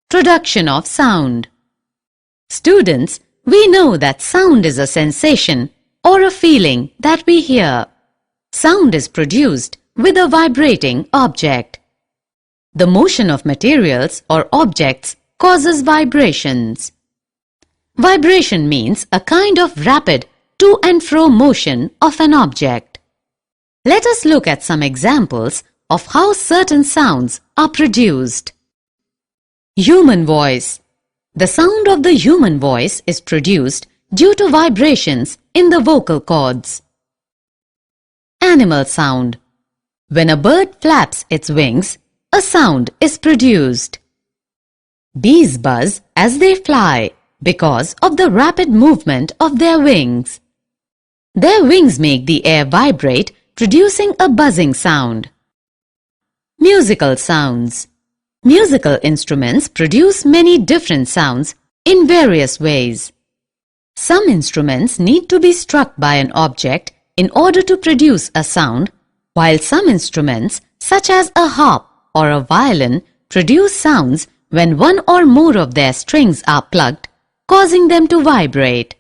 Production of sound. Students, we know that sound is a sensation or a feeling that we hear. Sound is produced with a vibrating object. The motion of materials or objects causes vibrations. Vibration means a kind of rapid to and fro motion of an object. Let us look at some examples of how certain sounds are produced. Human voice. The sound of the human voice is produced due to vibrations in the vocal cords. Animal sound. When a bird flaps its wings, a sound is produced. Bees buzz as they fly because of the rapid movement of their wings. Their wings make the air vibrate, producing a buzzing sound. Musical sounds. Musical instruments produce many different sounds in various ways. Some instruments need to be struck by an object in order to produce a sound, while some instruments, such as a harp or a violin, produce sounds when one or more of their strings are plucked, causing them to vibrate.